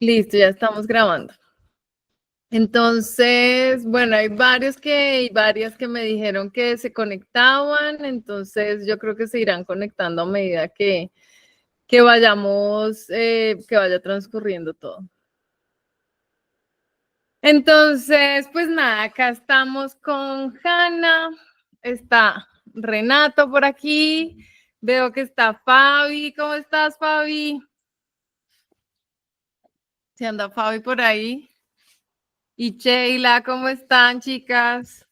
Listo, ya estamos grabando. Entonces, bueno, hay varias que me dijeron que se conectaban, entonces yo creo que se irán conectando a medida que vayamos, que vaya transcurriendo todo. Entonces, pues nada, acá estamos con Hanna, está Renato por aquí, veo que está Fabi. ¿Cómo estás, Fabi? Si anda Fabi por ahí. Y Sheila, ¿cómo están, chicas?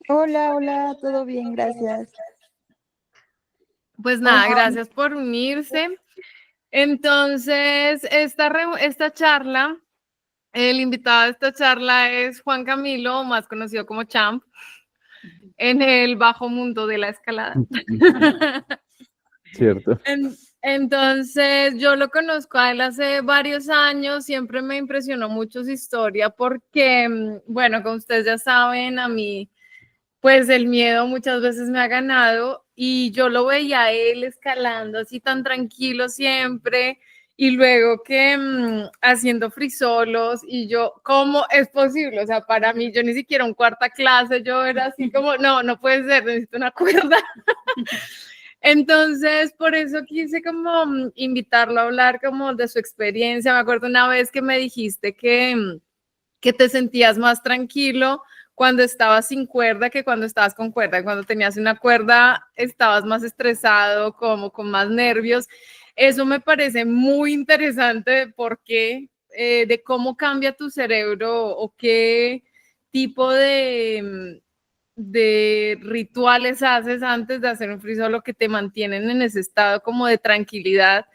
Hola, hola, todo bien, gracias. Pues nada, gracias por unirse. Entonces, esta charla, el invitado de esta charla es Juan Camilo, más conocido como Champ, en el bajo mundo de la escalada. Cierto. Entonces, yo lo conozco a él hace varios años, siempre me impresionó mucho su historia porque, bueno, como ustedes ya saben, a mí pues el miedo muchas veces me ha ganado y yo lo veía a él escalando así tan tranquilo siempre y luego que haciendo frisolos y yo, ¿cómo es posible? O sea, para mí, yo ni siquiera un cuarta clase, yo era así como, no puede ser, necesito una cuerda. Entonces, por eso quise como invitarlo a hablar como de su experiencia. Me acuerdo una vez que me dijiste que te sentías más tranquilo cuando estabas sin cuerda que cuando estabas con cuerda. Cuando tenías una cuerda estabas más estresado, como con más nervios. Eso me parece muy interesante porque de cómo cambia tu cerebro o qué tipo de rituales haces antes de hacer un free solo que te mantienen en ese estado como de tranquilidad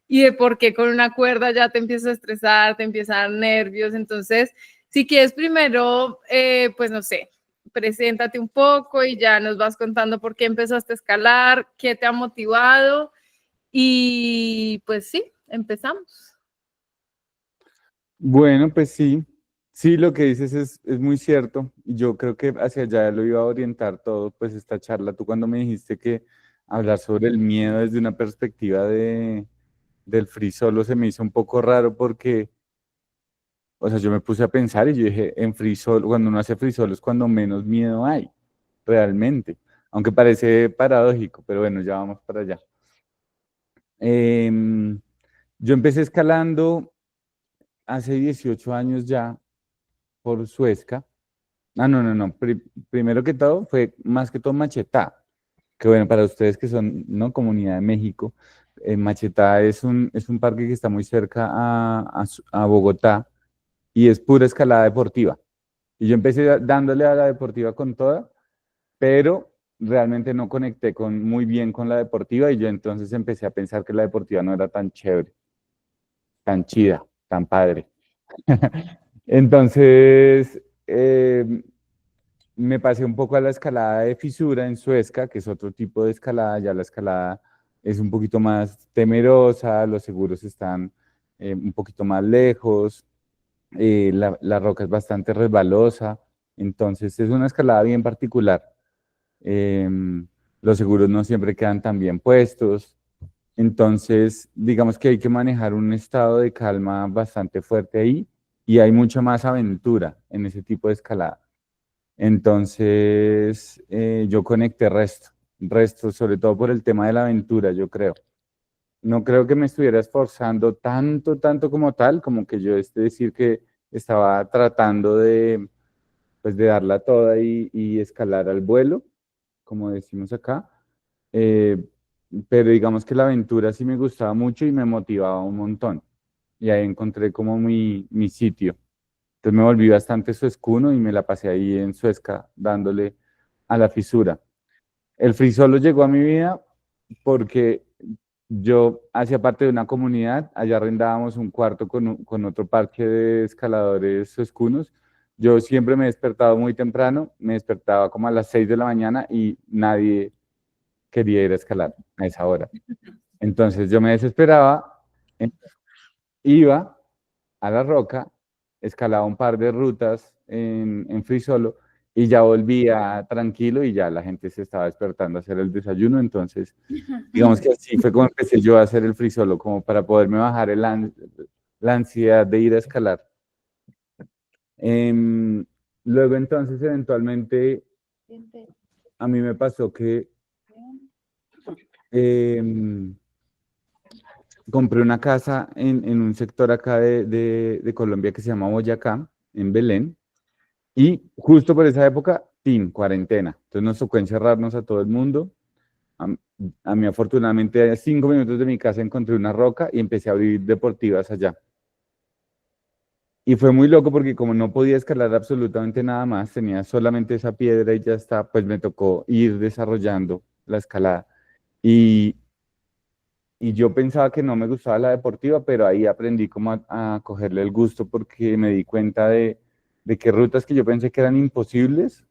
y de por qué con una cuerda ya te empiezas a estresar, te empiezan a dar nervios. Entonces, si quieres primero, pues no sé, preséntate un poco y ya nos vas contando por qué empezaste a escalar, qué te ha motivado y pues sí, empezamos. Bueno, pues sí, lo que dices es muy cierto. Y yo creo que hacia allá lo iba a orientar todo, pues esta charla. Tú cuando me dijiste que hablar sobre el miedo desde una perspectiva del free solo se me hizo un poco raro porque, o sea, yo me puse a pensar y yo dije, en free solo, cuando uno hace free solo es cuando menos miedo hay, realmente. Aunque parece paradójico, pero bueno, ya vamos para allá. Em, yo empecé escalando hace 18 años ya por Suezca. Ah, no. Primero que todo fue más que todo Machetá, que bueno, para ustedes que son, ¿no? Comunidad de México, Machetá es un parque que está muy cerca a Bogotá y es pura escalada deportiva. Y yo empecé dándole a la deportiva con toda, pero realmente no conecté muy bien con la deportiva y yo entonces empecé a pensar que la deportiva no era tan chévere, tan chida, tan padre. Entonces, me pasé un poco a la escalada de fisura en Suezca, que es otro tipo de escalada. Ya la escalada es un poquito más temerosa, los seguros están un poquito más lejos, la roca es bastante resbalosa, entonces es una escalada bien particular. Los seguros no siempre quedan tan bien puestos, entonces digamos que hay que manejar un estado de calma bastante fuerte ahí y hay mucha más aventura en ese tipo de escalada. Entonces, yo conecté resto, sobre todo por el tema de la aventura, yo creo. No creo que me estuviera esforzando tanto como tal, como que yo decir que estaba tratando pues, de darla toda y escalar al vuelo, como decimos acá. Eh, pero digamos que la aventura sí me gustaba mucho y me motivaba un montón. Y ahí encontré como mi sitio. Entonces me volví bastante suescuno y me la pasé ahí en Suezca dándole a la fisura. El free solo llegó a mi vida porque yo hacía parte de una comunidad, allá arrendábamos un cuarto con otro parque de escaladores suescunos. Yo siempre me he despertado muy temprano, me despertaba como a las 6 de la mañana y nadie quería ir a escalar a esa hora. Entonces yo me desesperaba, iba a la roca, escalaba un par de rutas en free solo y ya volvía tranquilo y ya la gente se estaba despertando a hacer el desayuno, entonces digamos que así fue como empecé yo a hacer el free solo, como para poderme bajar la ansiedad de ir a escalar. Em, Luego entonces eventualmente a mí me pasó que em, compré una casa en un sector acá de Colombia que se llama Boyacá, en Belén, y justo por esa época, cuarentena. Entonces nos tocó encerrarnos a todo el mundo. A, a mí afortunadamente a 5 minutos de mi casa encontré una roca y empecé a abrir deportivas allá. Y fue muy loco porque como no podía escalar absolutamente nada más, tenía solamente esa piedra y ya está, pues me tocó ir desarrollando la escalada. Y, y yo pensaba que no me gustaba la deportiva, pero ahí aprendí como a cogerle el gusto porque me di cuenta de que rutas que yo pensé que eran imposibles,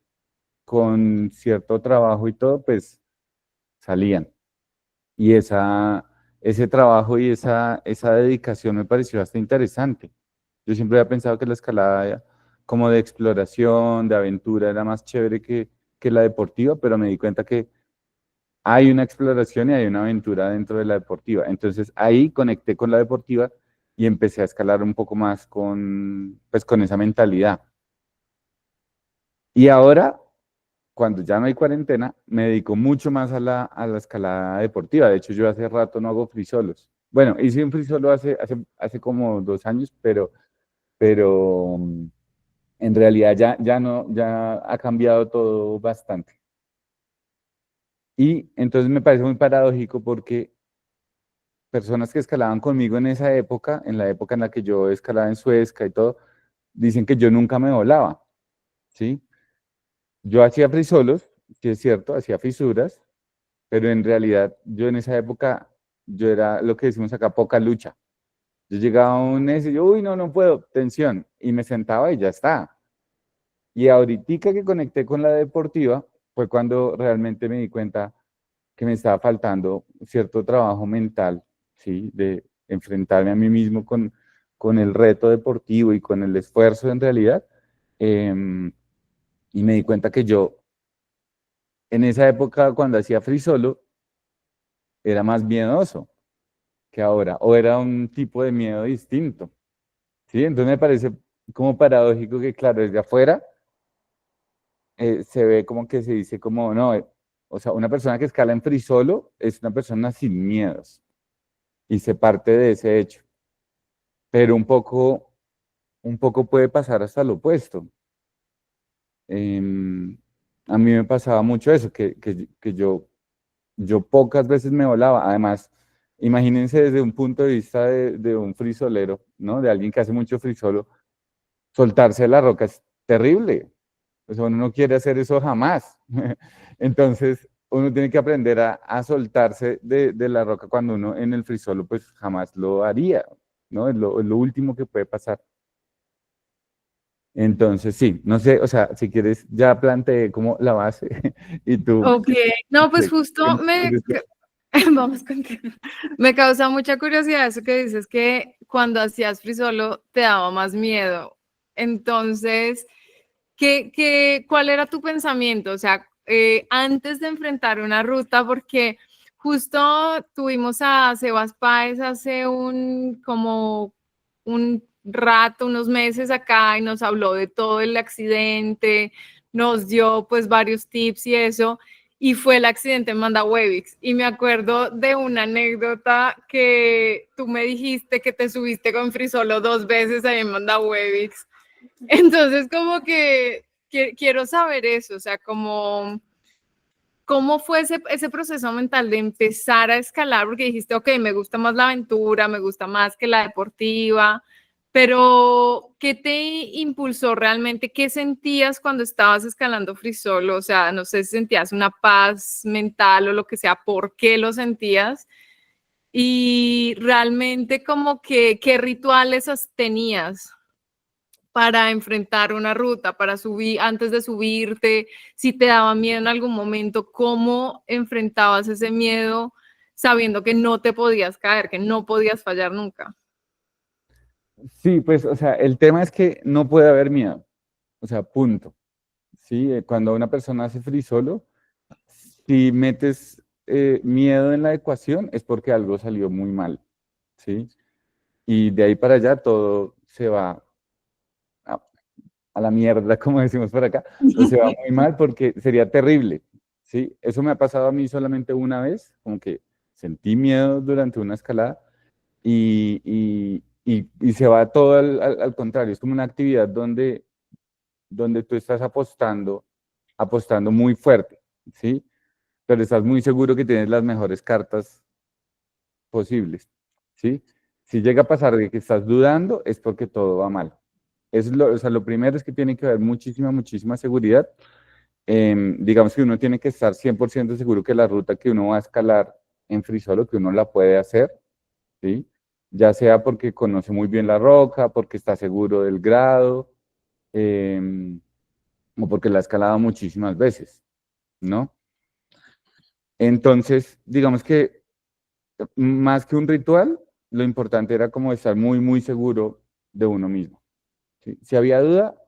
con cierto trabajo y todo, pues salían. Y ese trabajo y esa dedicación me pareció bastante interesante. Yo siempre había pensado que la escalada como de exploración, de aventura, era más chévere que la deportiva, pero me di cuenta que hay una exploración y hay una aventura dentro de la deportiva. Entonces ahí conecté con la deportiva y empecé a escalar un poco más pues, con esa mentalidad. Y ahora, cuando ya no hay cuarentena, me dedico mucho más a la escalada deportiva. De hecho, yo hace rato no hago free solos. Bueno, hice un free solo hace como 2 años, pero en realidad ya no, ya ha cambiado todo bastante. Y entonces me parece muy paradójico porque personas que escalaban conmigo en esa época, en la época en la que yo escalaba en Suezca y todo, dicen que yo nunca me volaba, ¿sí? Yo hacía frisolos, sí es cierto, hacía fisuras, pero en realidad yo en esa época, yo era lo que decimos acá, poca lucha. Yo llegaba a un ese, yo, uy, no, no puedo, tensión, y me sentaba y ya está. Y ahorita que conecté con la deportiva, fue cuando realmente me di cuenta que me estaba faltando cierto trabajo mental, ¿sí? De enfrentarme a mí mismo con el reto deportivo y con el esfuerzo en realidad. Em, y me di cuenta que yo, en esa época, cuando hacía free solo, era más miedoso que ahora, o era un tipo de miedo distinto, ¿sí? Entonces me parece como paradójico que, claro, desde afuera se ve como que se dice como, no, o sea, una persona que escala en free solo es una persona sin miedos y se parte de ese hecho, pero un poco puede pasar hasta lo opuesto. Em, a mí me pasaba mucho eso, que yo pocas veces me volaba. Además, imagínense desde un punto de vista de un frisolero, ¿no? De alguien que hace mucho frisolo, soltarse de la roca es terrible. O sea, uno no quiere hacer eso jamás. Entonces, uno tiene que aprender a soltarse de la roca cuando uno en el frisolo, pues jamás lo haría, ¿no? Es lo último que puede pasar. Entonces, sí, no sé, o sea, si quieres, ya planteé como la base y tú... Ok, no, pues ¿qué- justo qué- vamos contigo. Me causa mucha curiosidad eso que dices que cuando hacías free solo te daba más miedo. Entonces, cuál era tu pensamiento? O sea, antes de enfrentar una ruta, porque justo tuvimos a Sebas Páez hace como un rato, unos meses acá, y nos habló de todo el accidente, nos dio pues varios tips y eso, y fue el accidente en Mandahuevics. Y me acuerdo de una anécdota que tú me dijiste que te subiste con Frisolo 2 veces ahí en Mandahuevics. Entonces, como que quiero saber eso, o sea, cómo fue ese proceso mental de empezar a escalar, porque dijiste, ok, me gusta más la aventura, me gusta más que la deportiva, pero ¿qué te impulsó realmente? ¿Qué sentías cuando estabas escalando free solo? O sea, no sé si sentías una paz mental o lo que sea, ¿por qué lo sentías? Y realmente como que, ¿qué rituales tenías para enfrentar una ruta, para subir, antes de subirte, si te daba miedo en algún momento, cómo enfrentabas ese miedo sabiendo que no te podías caer, que no podías fallar nunca? Sí, pues, o sea, el tema es que no puede haber miedo, o sea, punto, ¿sí? Cuando una persona hace free solo, si metes miedo en la ecuación es porque algo salió muy mal, ¿sí? Y de ahí para allá todo se va a, a la mierda, como decimos por acá, o se va muy mal porque sería terrible, ¿sí? Eso me ha pasado a mí solamente una vez, como que sentí miedo durante una escalada y se va todo al contrario, es como una actividad donde tú estás apostando muy fuerte, ¿sí? Pero estás muy seguro que tienes las mejores cartas posibles, ¿sí? Si llega a pasar de que estás dudando, es porque todo va mal. O sea, lo primero es que tiene que haber muchísima, muchísima seguridad. Digamos que uno tiene que estar 100% seguro que la ruta que uno va a escalar en Frisolo, que uno la puede hacer, ¿sí? Ya sea porque conoce muy bien la roca, porque está seguro del grado, em, o porque la ha escalado muchísimas veces, ¿no? Entonces, digamos que más que un ritual, lo importante era como estar muy, muy seguro de uno mismo, ¿sí? Si había duda,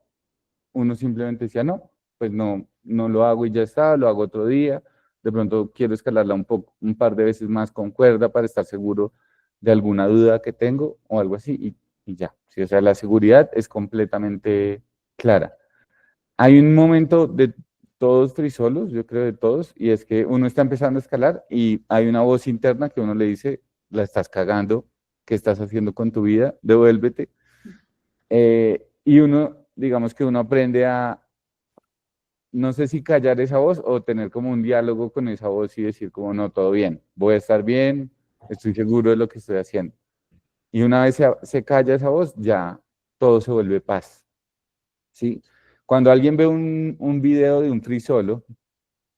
uno simplemente decía, no, pues no, no lo hago y ya está, lo hago otro día. De pronto quiero escalarla un par de veces más con cuerda para estar seguro de alguna duda que tengo o algo así y ya. Sí, o sea, la seguridad es completamente clara. Hay un momento de todos frisolos, yo creo de todos, y es que uno está empezando a escalar y hay una voz interna que uno le dice, la estás cagando, ¿qué estás haciendo con tu vida? Devuélvete. Y uno, digamos que uno aprende a, no sé si callar esa voz o tener como un diálogo con esa voz y decir como, no, todo bien, voy a estar bien, estoy seguro de lo que estoy haciendo. Y una vez se calla esa voz, ya todo se vuelve paz, ¿sí? Cuando alguien ve un video de un free solo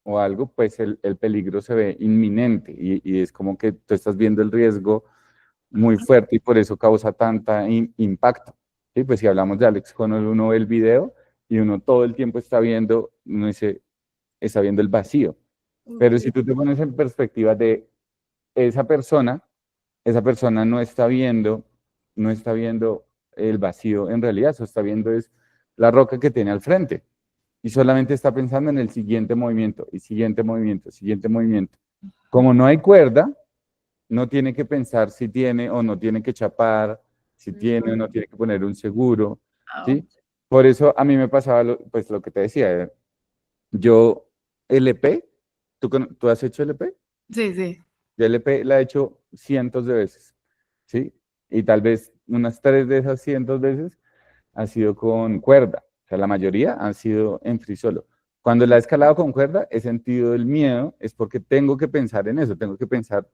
o algo, pues el peligro se ve inminente y es como que tú estás viendo el riesgo muy fuerte y por eso causa tanta impacto. ¿Sí? Pues si hablamos de Alex Honnold, uno ve el video y uno todo el tiempo está viendo, uno dice, está viendo el vacío. Pero si tú te pones en perspectiva de esa persona, esa persona no está viendo el vacío en realidad, eso está viendo es la roca que tiene al frente y solamente está pensando en el siguiente movimiento y siguiente movimiento, siguiente movimiento. Como no hay cuerda, no tiene que pensar si tiene o no tiene que chapar, si tiene o no tiene que poner un seguro, ¿sí? Por eso a mí me pasaba pues lo que te decía, yo LP, ¿tú has hecho LP? Sí, sí. Yo LP la he hecho cientos de veces, ¿sí? Y tal vez unas 3 de esas cientos veces ha sido con cuerda, o sea, la mayoría han sido en free solo. Cuando la he escalado con cuerda, he sentido el miedo, es porque tengo que pensar en eso, tengo que pensar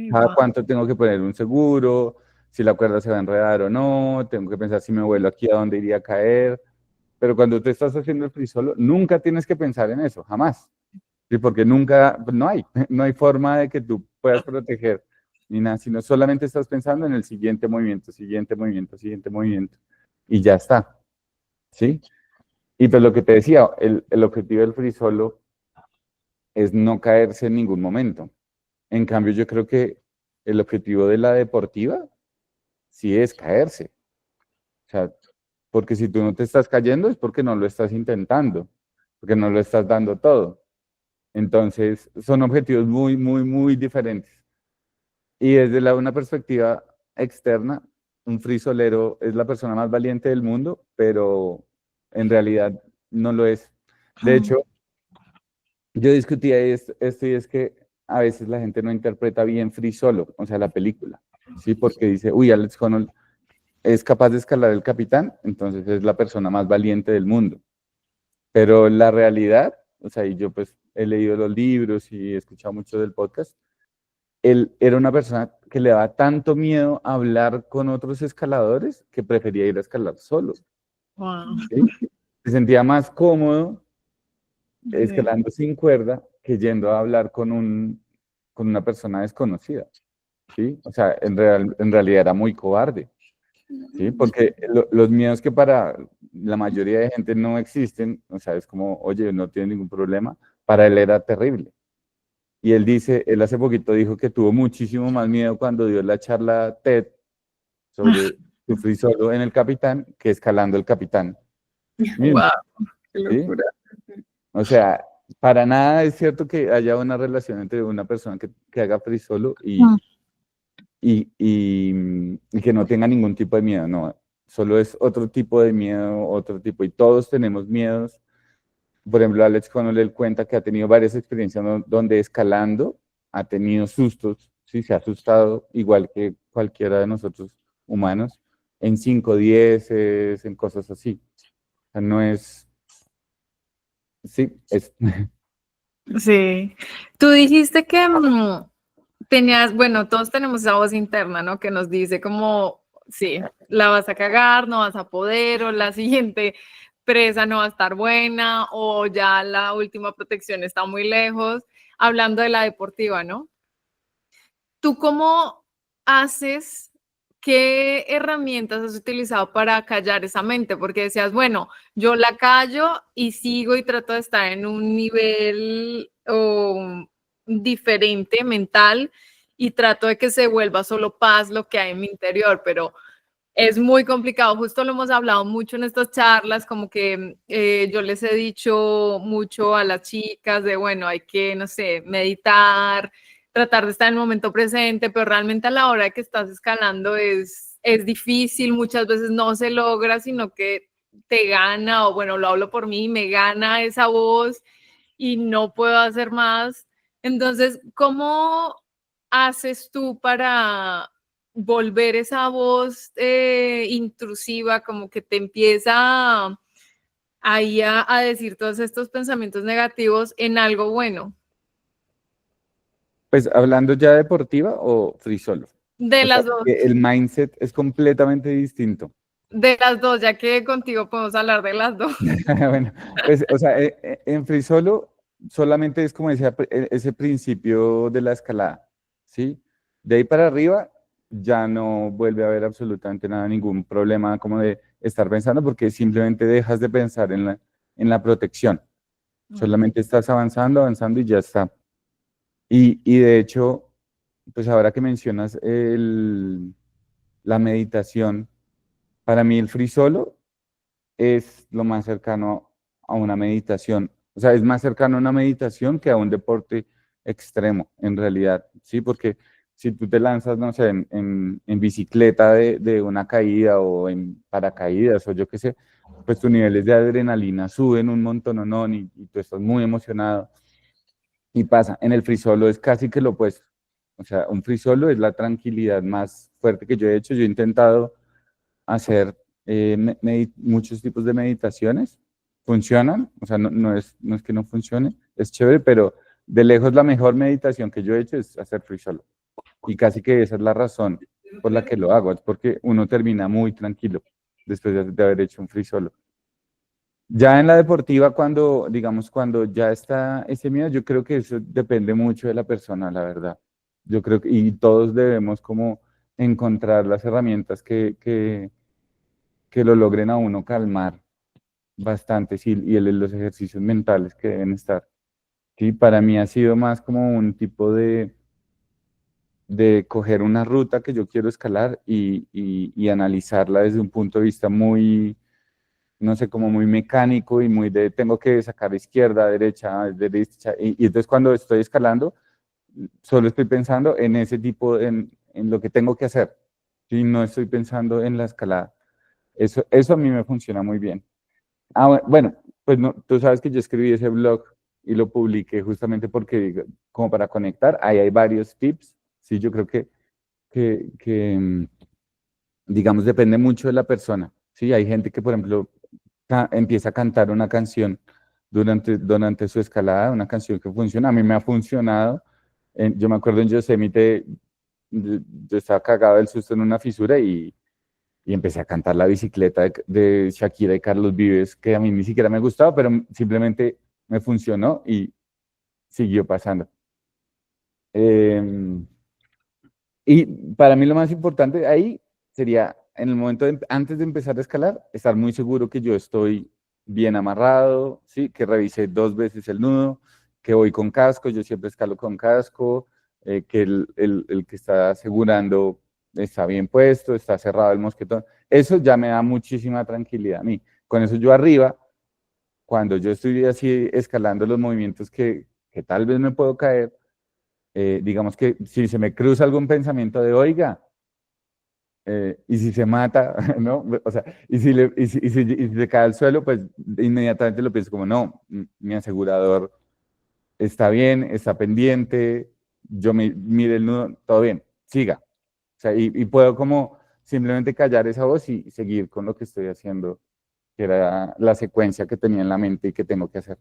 cada cuánto tengo que poner un seguro, si la cuerda se va a enredar o no, tengo que pensar si me vuelo aquí a dónde iría a caer. Pero cuando tú estás haciendo el free solo, nunca tienes que pensar en eso, jamás. Sí, porque nunca, pues, no hay, no hay forma de que tú puedas proteger ni nada, sino solamente estás pensando en el siguiente movimiento, siguiente movimiento, siguiente movimiento, y ya está, ¿sí? Y pues lo que te decía, el objetivo del free solo es no caerse en ningún momento. En cambio, yo creo que el objetivo de la deportiva sí es caerse. O sea, porque si tú no te estás cayendo es porque no lo estás intentando, porque no lo estás dando todo. Entonces, son objetivos muy, muy, muy diferentes. Y desde una perspectiva externa, un frisolero es la persona más valiente del mundo, pero en realidad no lo es. De hecho, yo discutía esto y es que a veces la gente no interpreta bien Free Solo, o sea, la película, ¿sí? Porque dice, uy, Alex Honnold es capaz de escalar el capitán, entonces es la persona más valiente del mundo. Pero la realidad, o sea, y yo pues he leído los libros y he escuchado mucho del podcast, él era una persona que le daba tanto miedo hablar con otros escaladores que prefería ir a escalar solo. Wow. ¿Sí? Se sentía más cómodo escalando sin cuerda que yendo a hablar con una persona desconocida. ¿Sí? O sea, en realidad era muy cobarde. ¿Sí? Porque los miedos que para la mayoría de gente no existen, o sea, es como, oye, no tiene ningún problema, para él era terrible. Y él dice, él hace poquito dijo que tuvo muchísimo más miedo cuando dio la charla TED sobre sufrir solo en el Capitán que escalando el Capitán mismo, Wow, qué ¿sí? locura. O sea, para nada es cierto que haya una relación entre una persona que haga free solo Mm. y que no tenga ningún tipo de miedo, no. Solo es otro tipo de miedo, otro tipo, y todos tenemos miedos. Por ejemplo, Alex Honnold él cuenta que ha tenido varias experiencias donde escalando ha tenido sustos, sí, se ha asustado igual que cualquiera de nosotros humanos, en 5 10, en cosas así. O sea, no es, sí, es, Sí. Tú dijiste que tenías, bueno, todos tenemos esa voz interna, ¿no? Que nos dice como, sí, la vas a cagar, no vas a poder, o la siguiente presa no va a estar buena, o ya la última protección está muy lejos. Hablando de la deportiva, ¿no? ¿Tú cómo haces, qué herramientas has utilizado para callar esa mente? Porque decías, bueno, yo la callo y sigo y trato de estar en un nivel diferente mental y trato de que se vuelva solo paz lo que hay en mi interior, pero es muy complicado. Justo lo hemos hablado mucho en estas charlas, como que yo les he dicho mucho a las chicas de, bueno, hay que, no sé, meditar, tratar de estar en el momento presente, pero realmente a la hora que estás escalando es difícil, muchas veces no se logra, sino que te gana, o bueno, lo hablo por mí, me gana esa voz y no puedo hacer más. Entonces, ¿cómo haces tú para volver esa voz intrusiva, como que te empieza ahí a decir todos estos pensamientos negativos en algo bueno? pues hablando ya deportiva o free solo. De O sea, las dos, que el mindset es completamente distinto. ya que contigo podemos hablar de las dos. Bueno, pues, o sea, en free solo solamente es como ese principio de la escalada, ¿sí? De ahí para arriba ya no vuelve a haber absolutamente nada, ningún problema como de estar pensando porque simplemente dejas de pensar en la protección. Solamente estás avanzando, avanzando y ya está. Y de hecho, pues ahora que mencionas la meditación, para mí el free solo es lo más cercano a una meditación. O sea, es más cercano a una meditación que a un deporte extremo, en realidad, ¿sí? Porque si tú te lanzas, no sé, en bicicleta de una caída o en paracaídas o yo qué sé, pues tus niveles de adrenalina suben un montón, ¿no? Y tú estás muy emocionado. Y pasa, en el free solo es casi que lo opuesto. O sea, un free solo es la tranquilidad más fuerte que yo he hecho. Yo he intentado hacer muchos tipos de meditaciones, funcionan, o sea, no es que no funcione, es chévere, pero de lejos la mejor meditación que yo he hecho es hacer free solo. Y casi que esa es la razón por la que lo hago, es porque uno termina muy tranquilo después de haber hecho un free solo. Ya en la deportiva, digamos, cuando ya está ese miedo, yo creo que eso depende mucho de la persona, la verdad. Yo creo que, y todos debemos como encontrar las herramientas que lo logren a uno calmar bastante, sí, y los ejercicios mentales que deben estar. Sí, para mí ha sido más como un tipo de coger una ruta que yo quiero escalar y analizarla desde un punto de vista muy, no sé, como muy mecánico y muy de tengo que sacar izquierda, derecha, derecha. Y entonces cuando estoy escalando, solo estoy pensando en ese tipo, en lo que tengo que hacer. Sí, no estoy pensando en la escalada. Eso a mí me funciona muy bien. Ah, bueno, pues no, tú sabes que yo escribí ese blog y lo publiqué justamente porque, como para conectar, ahí hay varios tips. Sí, yo creo que digamos, depende mucho de la persona. Sí, hay gente que, por ejemplo, empieza a cantar una canción durante su escalada, una canción que funciona. A mí me ha funcionado. Yo me acuerdo en Yosemite, yo estaba cagado del susto en una fisura y empecé a cantar la bicicleta de Shakira y Carlos Vives, que a mí ni siquiera me gustaba, pero simplemente me funcionó y siguió pasando. Em, y para mí lo más importante ahí sería, en el momento antes de empezar a escalar, estar muy seguro que yo estoy bien amarrado, ¿sí? Que revisé 2 veces el nudo, que voy con casco, yo siempre escalo con casco, que el que está asegurando está bien puesto, está cerrado el mosquetón. Eso ya me da muchísima tranquilidad a mí. Con eso yo arriba cuando yo estoy así escalando los movimientos que tal vez me puedo caer, digamos que si se me cruza algún pensamiento de, oiga, y si se mata, ¿no? O sea, y si se cae al suelo, pues inmediatamente lo pienso como, no, mi asegurador está bien, está pendiente, yo mire el nudo, todo bien, siga. O sea, y puedo como simplemente callar esa voz y seguir con lo que estoy haciendo, que era la secuencia que tenía en la mente y que tengo que hacer.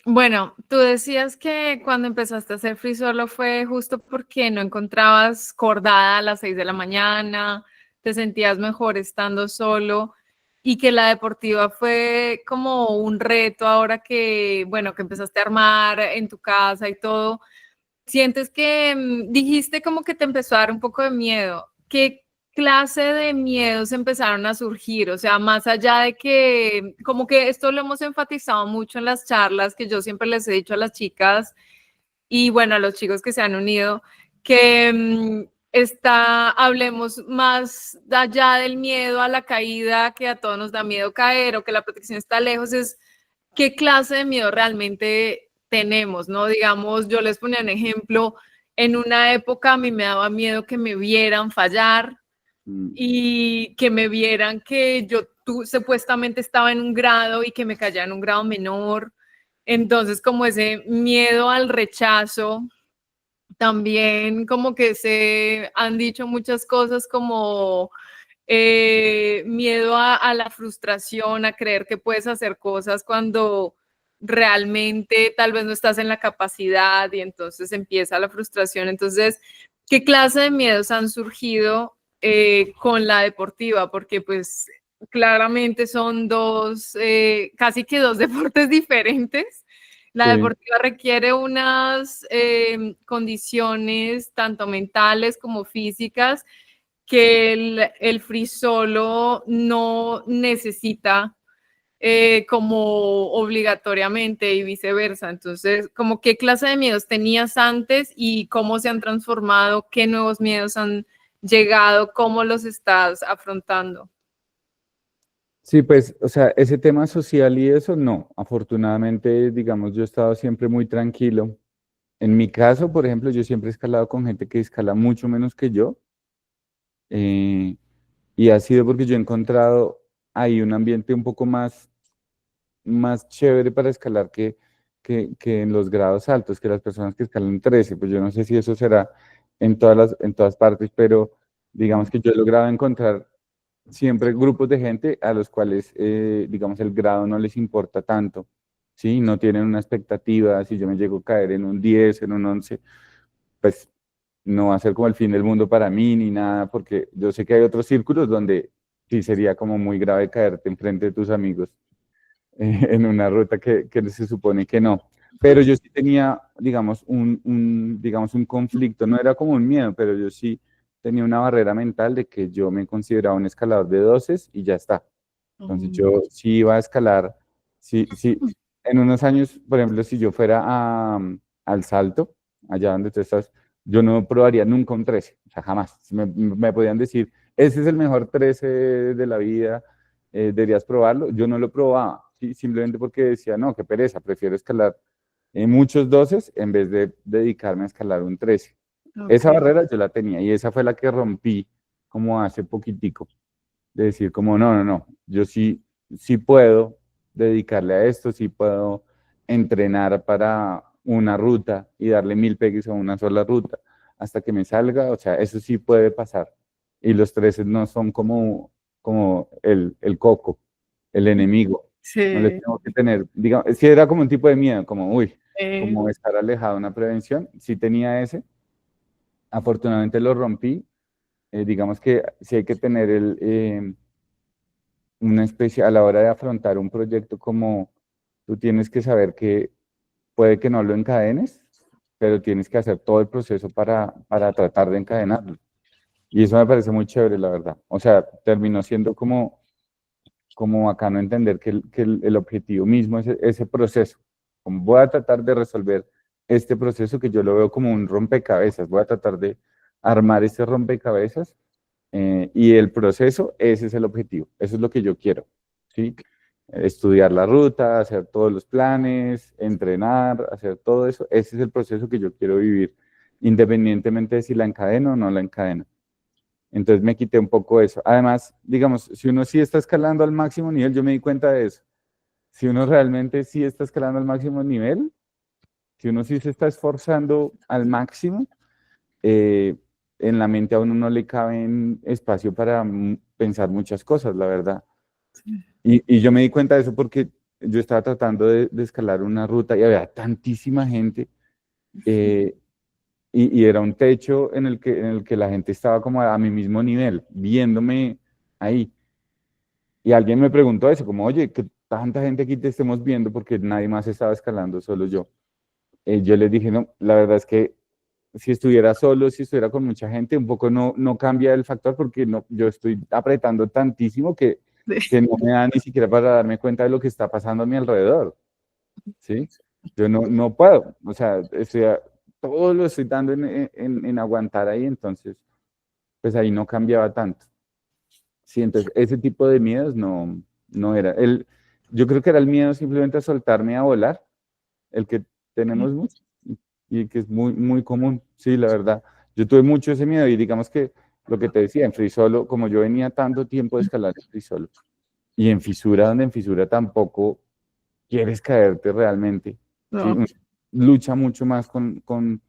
Bueno, tú decías que cuando empezaste a hacer free solo fue justo porque no encontrabas cordada a las 6 de la mañana, te sentías mejor estando solo y que la deportiva fue como un reto ahora que, bueno, que empezaste a armar en tu casa y todo. Sientes que dijiste como que te empezó a dar un poco de miedo. ¿Qué clase de miedos empezaron a surgir? O sea, más allá de que, como que esto lo hemos enfatizado mucho en las charlas que yo siempre les he dicho a las chicas y bueno, a los chicos que se han unido, que hablemos más allá del miedo a la caída, que a todos nos da miedo caer o que la protección está lejos, es qué clase de miedo realmente tenemos, ¿no? Digamos, yo les ponía un ejemplo, en una época a mí me daba miedo que me vieran fallar y que me vieran que yo supuestamente estaba en un grado y que me cayera en un grado menor. Entonces, como ese miedo al rechazo, también como que se han dicho muchas cosas como miedo a la frustración, a creer que puedes hacer cosas cuando realmente tal vez no estás en la capacidad y entonces empieza la frustración. Entonces, ¿qué clase de miedos han surgido con la deportiva? Porque pues claramente son casi que dos deportes diferentes. La Sí. deportiva requiere unas condiciones tanto mentales como físicas que el free solo no necesita como obligatoriamente y viceversa. Entonces, como qué clase de miedos tenías antes y cómo se han transformado, qué nuevos miedos han llegado, cómo los estás afrontando. Sí, pues, o sea, ese tema social y eso, no. Afortunadamente, digamos, yo he estado siempre muy tranquilo. En mi caso, por ejemplo, yo siempre he escalado con gente que escala mucho menos que yo. eh, y ha sido porque yo he encontrado ahí un ambiente un poco más chévere para escalar que en los grados altos, que las personas que escalan 13. Pues yo no sé si eso será en todas partes, pero digamos que yo he logrado encontrar siempre grupos de gente a los cuales, digamos, el grado no les importa tanto, ¿sí? No tienen una expectativa, si yo me llego a caer en un 10, en un 11, pues no va a ser como el fin del mundo para mí ni nada, porque yo sé que hay otros círculos donde sí sería como muy grave caerte enfrente de tus amigos en una ruta que se supone que no. Pero yo sí tenía, digamos, un conflicto, no era como un miedo, pero yo sí tenía una barrera mental de que yo me consideraba un escalador de doces y ya está. Entonces yo sí iba a escalar, sí, en unos años, por ejemplo, si yo fuera al Salto, allá donde tú estás, yo no probaría nunca un 13, o sea, jamás. Si me podían decir, ese es el mejor 13 de la vida, deberías probarlo. Yo no lo probaba, ¿sí? Simplemente porque decía, no, qué pereza, prefiero escalar muchos doces en vez de dedicarme a escalar un 13. Esa Okay. barrera yo la tenía y esa fue la que rompí como hace poquitico, de decir como, no, no, no, yo sí puedo dedicarle a esto, sí puedo entrenar para una ruta y darle 1000 pegues a una sola ruta hasta que me salga, o sea, eso sí puede pasar. Y los 13 no son como el coco, el enemigo. No les Sí. tengo que tener, digamos, sí era como un tipo de miedo, como, uy, como estar alejado de una prevención, sí tenía ese, afortunadamente lo rompí. Digamos que sí hay que tener una especie, a la hora de afrontar un proyecto, como tú tienes que saber que puede que no lo encadenes, pero tienes que hacer todo el proceso para tratar de encadenarlo. Y eso me parece muy chévere, la verdad. O sea, terminó siendo como bacano entender que el objetivo mismo es ese proceso. Como voy a tratar de resolver este proceso que yo lo veo como un rompecabezas, voy a tratar de armar este rompecabezas Y el proceso, ese es el objetivo, eso es lo que yo quiero, ¿sí? Estudiar la ruta, hacer todos los planes, entrenar, hacer todo eso, ese es el proceso que yo quiero vivir, independientemente de si la encadeno o no la encadeno. Entonces me quité un poco eso. Además, digamos, si uno sí está escalando al máximo nivel, yo me di cuenta de eso. Si uno realmente sí está escalando al máximo nivel, si uno sí se está esforzando al máximo, eh, en la mente a uno no le cabe espacio para pensar muchas cosas, la verdad. Y yo me di cuenta de eso porque yo estaba tratando de escalar una ruta y había tantísima gente eh, y era un techo en el que la gente estaba como a mi mismo nivel, viéndome ahí. Y alguien me preguntó eso, como, oye, que tanta gente aquí te estemos viendo porque nadie más estaba escalando, solo yo. Yo les dije, no, la verdad es que si estuviera solo, si estuviera con mucha gente, un poco no cambia el factor porque no, yo estoy apretando tantísimo que no me da ni siquiera para darme cuenta de lo que está pasando a mi alrededor, ¿sí? Yo no puedo, o sea, todo lo estoy dando en aguantar ahí, entonces, pues ahí no cambiaba tanto. Sí, entonces ese tipo de miedos no era. Yo creo que era el miedo simplemente a soltarme a volar, el que tenemos mucho y que es muy, muy común, sí, la verdad. Yo tuve mucho ese miedo y digamos que lo que te decía, en Free Solo, como yo venía tanto tiempo de escalar en Free Solo y en fisura, donde en fisura tampoco quieres caerte realmente, ¿sí? No, Uno lucha mucho más con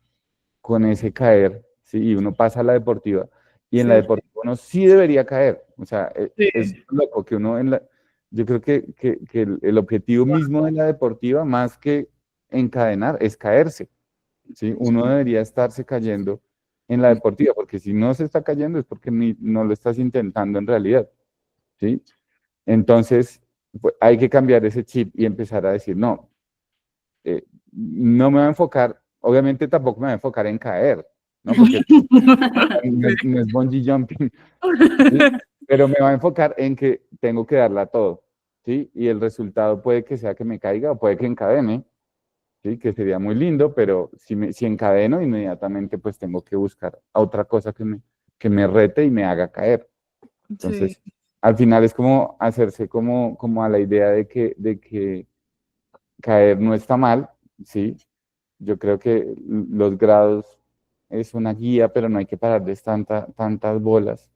ese caer, ¿sí? Y uno pasa a la deportiva y en la sí, deportiva uno sí debería caer, o sea, sí, es loco que uno yo creo que el objetivo mismo de la deportiva, más que encadenar, es caerse, ¿sí? Uno debería estarse cayendo en la deportiva, porque si no se está cayendo es porque no lo estás intentando en realidad, ¿sí? Entonces, pues, hay que cambiar ese chip y empezar a decir, no, no me voy a enfocar, obviamente tampoco me voy a enfocar en caer, ¿no? Porque no es bungee jumping, ¿sí? Pero me voy a enfocar en que tengo que darla todo, ¿sí? Y el resultado puede que sea que me caiga o puede que encadene, ¿sí? Que sería muy lindo, pero si encadeno, inmediatamente pues tengo que buscar a otra cosa que me rete y me haga caer. sí, Entonces, al final es como hacerse como a la idea de que caer no está mal, ¿sí? Yo creo que los grados es una guía, pero no hay que pararles tantas bolas.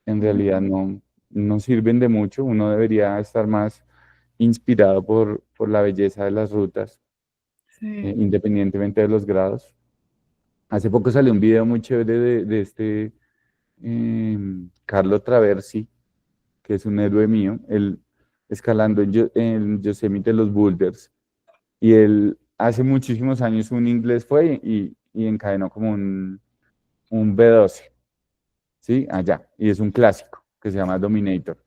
En realidad no sirven de mucho. Uno debería estar más inspirado por la belleza de las rutas, sí. independientemente de los grados. Hace poco salió un video muy chévere de este Carlo Traversi, que es un héroe mío, él escalando en Yosemite los Boulders. Y él hace muchísimos años un inglés fue y encadenó como un B12, ¿sí? Allá. Y es un clásico que se llama Dominator.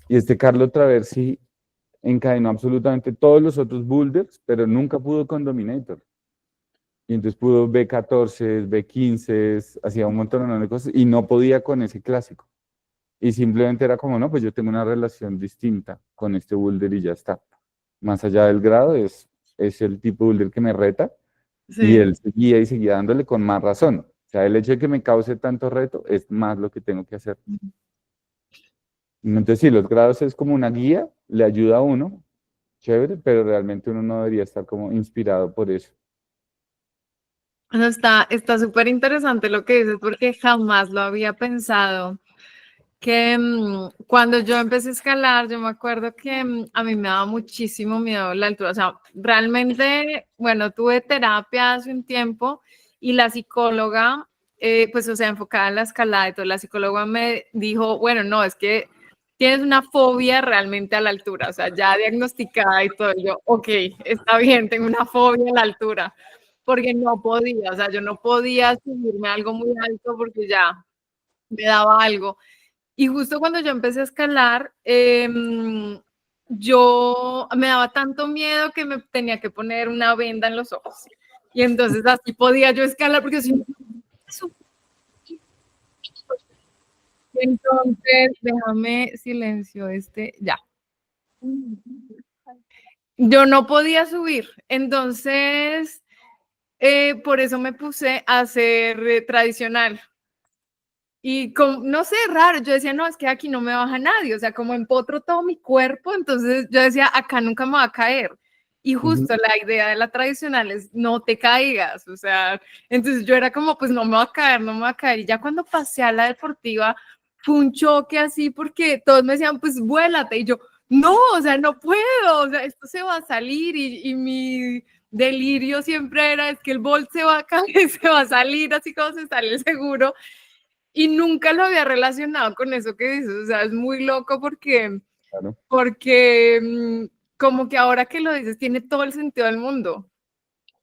Y este Carlo Traversi encadenó absolutamente todos los otros boulders, pero nunca pudo con Dominator. Y entonces pudo B14, B15, hacía un montón de cosas y no podía con ese clásico. Y simplemente era como, no, pues yo tengo una relación distinta con este boulder y ya está. Más allá del grado, es el tipo de boulder que me reta y Sí. él seguía y seguía dándole con más razón. O sea, el hecho de que me cause tanto reto es más lo que tengo que hacer. Entonces, sí, los grados es como una guía, le ayuda a uno, chévere, pero realmente uno no debería estar como inspirado por eso. No, está súper interesante lo que dices porque jamás lo había pensado. Que cuando yo empecé a escalar, yo me acuerdo que a mí me daba muchísimo miedo la altura. O sea, realmente, bueno, tuve terapia hace un tiempo y la psicóloga, pues, o sea, enfocada en la escalada y todo, la psicóloga me dijo, bueno, no, es que tienes una fobia realmente a la altura, o sea, ya diagnosticada y todo. Y yo, ok, está bien, tengo una fobia a la altura, porque no podía, o sea, yo no podía subirme a algo muy alto porque ya me daba algo. Y justo cuando yo empecé a escalar, yo me daba tanto miedo que me tenía que poner una venda en los ojos. Y entonces así podía yo escalar porque si no, entonces déjame silencio ya. Yo no podía subir, entonces por eso me puse a hacer tradicional. Y no sé, raro, yo decía, no, es que aquí no me baja nadie, o sea, como empotro todo mi cuerpo, entonces yo decía, acá nunca me va a caer. Y justo la idea de la tradicional es no te caigas, o sea, entonces yo era como, pues no me va a caer, no me va a caer. Y ya cuando pasé a la deportiva, fue un choque así porque todos me decían, pues vuélate. Y yo, no, o sea, no puedo, o sea, esto se va a salir. Y mi delirio siempre era, es que el Bolt se va a caer, se va a salir, así como se sale el seguro. Y nunca lo había relacionado con eso que dices, o sea, es muy loco porque, Claro. como que ahora que lo dices tiene todo el sentido del mundo,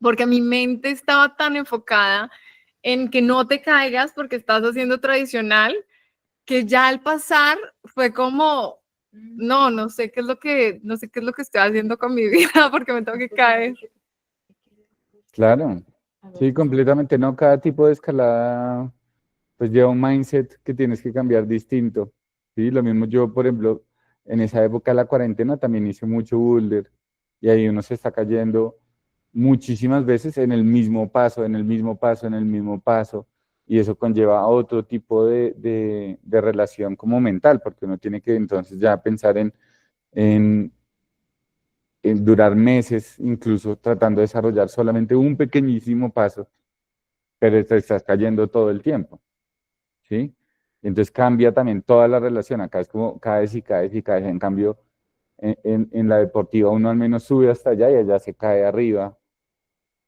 porque mi mente estaba tan enfocada en que no te caigas porque estás haciendo tradicional, que ya al pasar fue como, no, no sé qué es lo que, no sé qué es lo que estoy haciendo con mi vida porque me tengo que caer. Claro, sí, completamente, no, cada tipo de escalada pues lleva un mindset que tienes que cambiar distinto, ¿sí? Lo mismo yo, por ejemplo, en esa época de la cuarentena también hice mucho boulder y ahí uno se está cayendo muchísimas veces en el mismo paso, en el mismo paso, en el mismo paso, y eso conlleva otro tipo de relación como mental, porque uno tiene que entonces ya pensar en, en durar meses, incluso tratando de desarrollar solamente un pequeñísimo paso, pero te estás cayendo todo el tiempo, ¿sí? Entonces cambia también toda la relación, acá es como caes y caes y caes, en cambio en la deportiva uno al menos sube hasta allá y allá se cae arriba,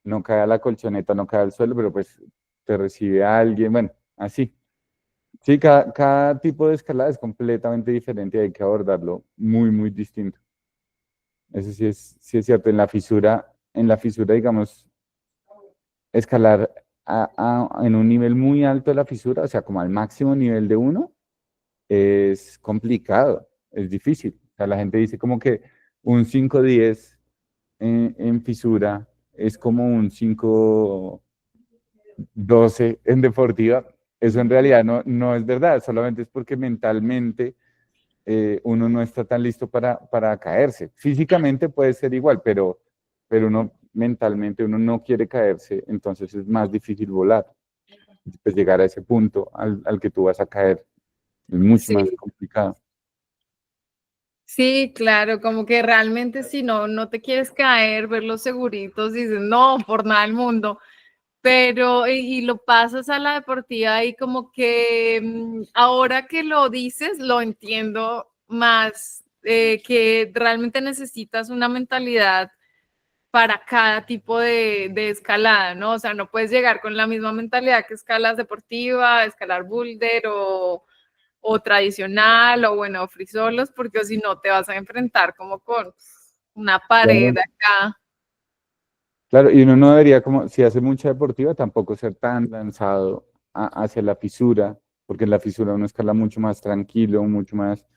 no cae a la colchoneta, no cae al suelo, pero pues te recibe alguien, bueno, así. Sí, cada tipo de escalada es completamente diferente y hay que abordarlo muy, muy distinto. Eso sí es cierto. En la fisura, digamos, escalar en un nivel muy alto de la fisura, o sea, como al máximo nivel de uno, es complicado, es difícil. O sea, la gente dice como que un 5-10 en fisura es como un 5-12 en deportiva. Eso en realidad no es verdad, solamente es porque mentalmente uno no está tan listo para caerse. Físicamente puede ser igual, pero uno mentalmente uno no quiere caerse, entonces es más difícil volar. Pues llegar a ese punto al que tú vas a caer es mucho más Sí. complicado. Sí, claro, como que realmente si no te quieres caer, ver los seguritos, dices, no, por nada del mundo, pero y lo pasas a la deportiva y como que ahora que lo dices, lo entiendo más, que realmente necesitas una mentalidad para cada tipo de escalada, ¿no? O sea, no puedes llegar con la misma mentalidad que escalas deportiva, escalar boulder o tradicional o bueno, free solos, porque si no te vas a enfrentar como con una pared Claro. acá. Claro, y uno no debería, como si hace mucha deportiva, tampoco ser tan lanzado hacia la fisura, porque en la fisura uno escala mucho más tranquilo, mucho más,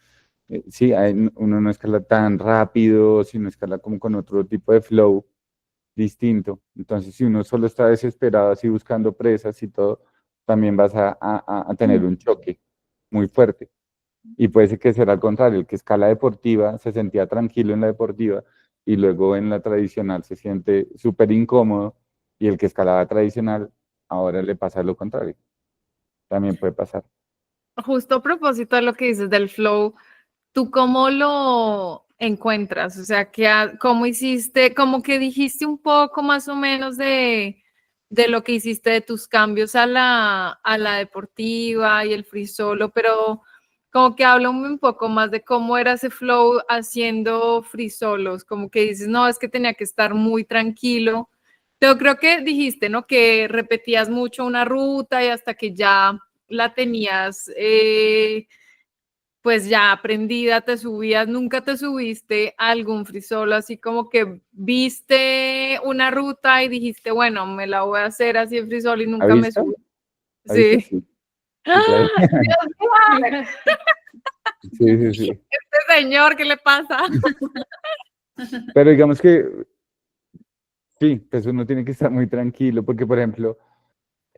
sí, uno no escala tan rápido, sino escala como con otro tipo de flow distinto. Entonces, si uno solo está desesperado así buscando presas y todo, también vas a tener un choque muy fuerte. Y puede ser que será al contrario, el que escala deportiva se sentía tranquilo en la deportiva y luego en la tradicional se siente súper incómodo y el que escalaba tradicional ahora le pasa lo contrario. También puede pasar. Justo a propósito de lo que dices del flow, ¿tú cómo lo encuentras? O sea, ¿cómo hiciste, como que dijiste un poco más o menos de lo que hiciste, de tus cambios a la deportiva y el free solo, pero como que háblame un poco más de cómo era ese flow haciendo free solos, como que dices, no, es que tenía que estar muy tranquilo. Pero creo que dijiste, ¿no? Que repetías mucho una ruta y hasta que ya la tenías, pues ya aprendida, te subías, nunca te subiste a algún frisol, así como que viste una ruta y dijiste, bueno, me la voy a hacer así en frisol y ¿Ha nunca me visto? subí. ¿Ha visto? Sí. Sí, sí, claro. ¡Ah! Dios mío, Sí, sí, sí. este señor, ¿qué le pasa? Pero digamos que sí, pues uno tiene que estar muy tranquilo porque, por ejemplo,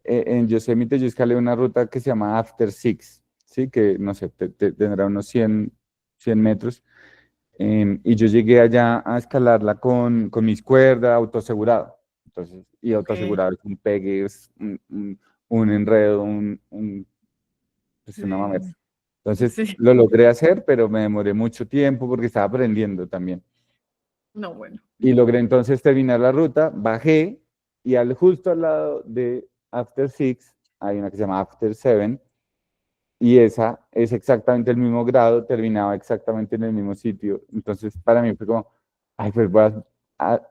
en Yosemite yo escalé una ruta que se llama After Six, ¿sí? Que no sé, tendrá unos 100 metros. Y yo llegué allá a escalarla con mis cuerdas, autosegurado. Entonces, y Okay. autoasegurado es un pegue, es un enredo, pues una mamera. Sí, Entonces sí. lo logré hacer, pero me demoré mucho tiempo porque estaba aprendiendo también. No, bueno. Y logré entonces terminar la ruta, bajé y justo al lado de After Six hay una que se llama After Seven y esa es exactamente el mismo grado, terminaba exactamente en el mismo sitio. Entonces para mí fue como, ay, pues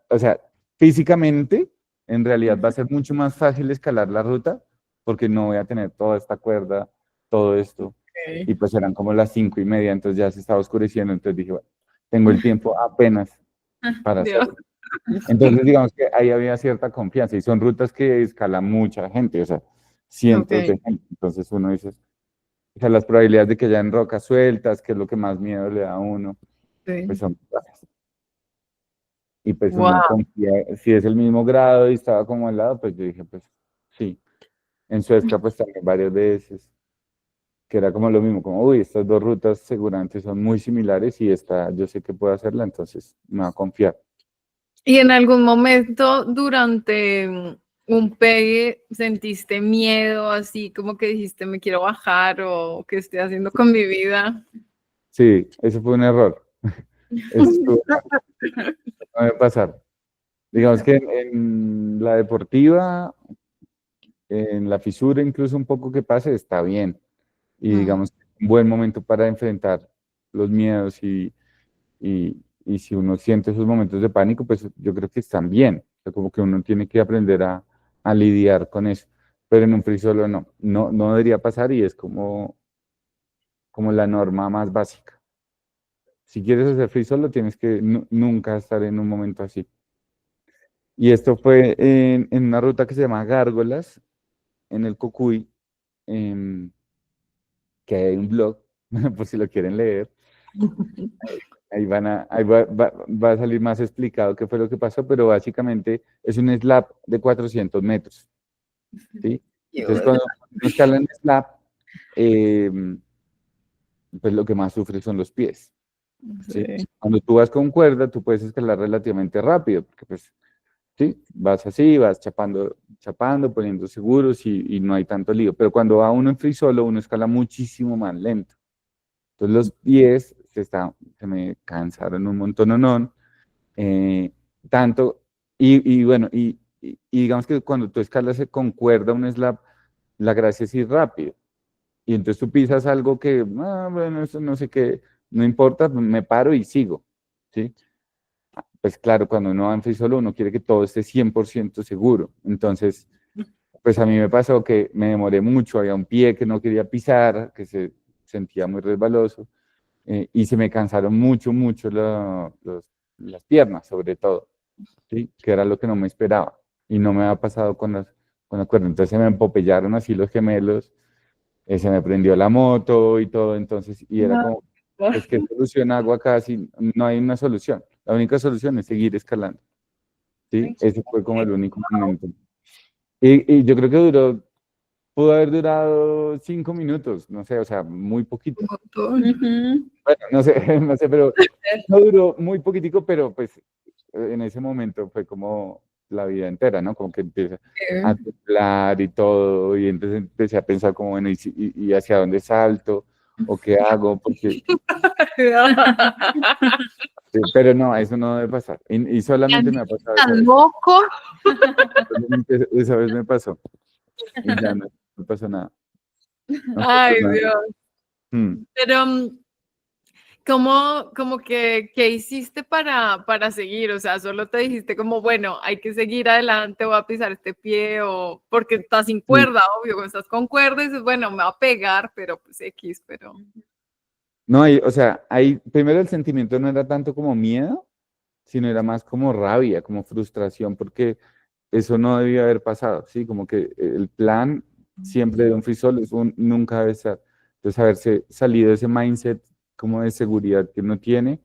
o sea, físicamente en realidad va a ser mucho más fácil escalar la ruta porque no voy a tener toda esta cuerda, todo esto. Ok. Y pues eran como las 5:30, entonces ya se estaba oscureciendo, entonces dije, bueno, tengo el tiempo apenas para Dios. hacerlo. Entonces, digamos que ahí había cierta confianza y son rutas que escala mucha gente, o sea, cientos Ok. de gente. Entonces uno dice, o sea, las probabilidades de que hayan rocas sueltas, que es lo que más miedo le da a uno, pues Sí. son bajas. Y pues Wow. uno confía, si es el mismo grado y estaba como al lado, pues yo dije, pues sí. En Suecia, pues también varias veces, que era como lo mismo, como, uy, estas dos rutas seguramente son muy similares y esta yo sé que puedo hacerla, entonces me va a confiar. ¿Y en algún momento durante un pegue sentiste miedo, así como que dijiste me quiero bajar o qué estoy haciendo con mi vida? Sí, eso fue un error. Eso estuvo no debe pasar. Digamos que en la deportiva, en la fisura, incluso un poco que pase, está bien. Y Mm, digamos, un buen momento para enfrentar los miedos y si uno siente esos momentos de pánico, pues yo creo que están bien. O sea, como que uno tiene que aprender a lidiar con eso. Pero en un free solo no debería pasar y es como la norma más básica. Si quieres hacer free solo, tienes que nunca estar en un momento así. Y esto fue en una ruta que se llama Gárgolas, en el Cocuy, em, que hay un blog, por si lo quieren leer. Ahí va a salir más explicado qué fue lo que pasó, pero básicamente es un slab de 400 metros, ¿sí? Entonces, Dios. cuando uno escala en slab, em, pues lo que más sufre son los pies, ¿sí? Sí. Cuando tú vas con cuerda, tú puedes escalar relativamente rápido, porque pues, sí, vas así, vas chapando, chapando, poniendo seguros y no hay tanto lío. Pero cuando va uno en free solo, uno escala muchísimo más lento. Entonces los pies se me cansaron un montón, eh, tanto, y bueno, y digamos que cuando tú escalas con cuerda un slab, la gracia es ir rápido. Y entonces tú pisas algo que, bueno, eso no sé qué, no importa, me paro y sigo, ¿sí? Pues claro, cuando uno va en free solo, uno quiere que todo esté 100% seguro. Entonces, pues a mí me pasó que me demoré mucho, había un pie que no quería pisar, que se sentía muy resbaloso, y se me cansaron mucho las piernas, sobre todo, ¿sí? Que era lo que no me esperaba. Y no me había pasado con la cuerda. Entonces se me empopellaron así los gemelos, se me prendió la moto y todo, entonces, y era No. como, pues, ¿qué solución hago acá si no hay una solución? La única solución es seguir escalando, ¿sí? Ese fue como el único momento. Y yo creo que pudo haber durado 5 minutos, no sé, o sea, muy poquito. Ujú. Bueno, no sé, no sé, pero no duró muy poquitico, pero pues en ese momento fue como la vida entera, ¿no? Como que empieza a temblar y todo, y entonces empecé a pensar como, bueno, ¿y hacia dónde salto? ¿O qué hago? Porque, pero no, eso no debe pasar. Y solamente me ha pasado esa ¿Tan vez. loco? Solamente esa vez me pasó. Y ya no pasó nada. Ay, Afortunadamente. Dios. Mm. Pero, ¿cómo, como que, qué hiciste para seguir? O sea, solo te dijiste como, bueno, hay que seguir adelante, voy a pisar este pie, o porque estás sin Sí. cuerda, obvio, cuando estás con cuerda dices, bueno, me va a pegar, pero pues X, pero. No, o sea, primero el sentimiento no era tanto como miedo, sino era más como rabia, como frustración, porque eso no debía haber pasado, ¿sí? Como que el plan siempre de un free solo es nunca debe ser. Entonces, haberse salido de ese mindset como de seguridad que uno tiene,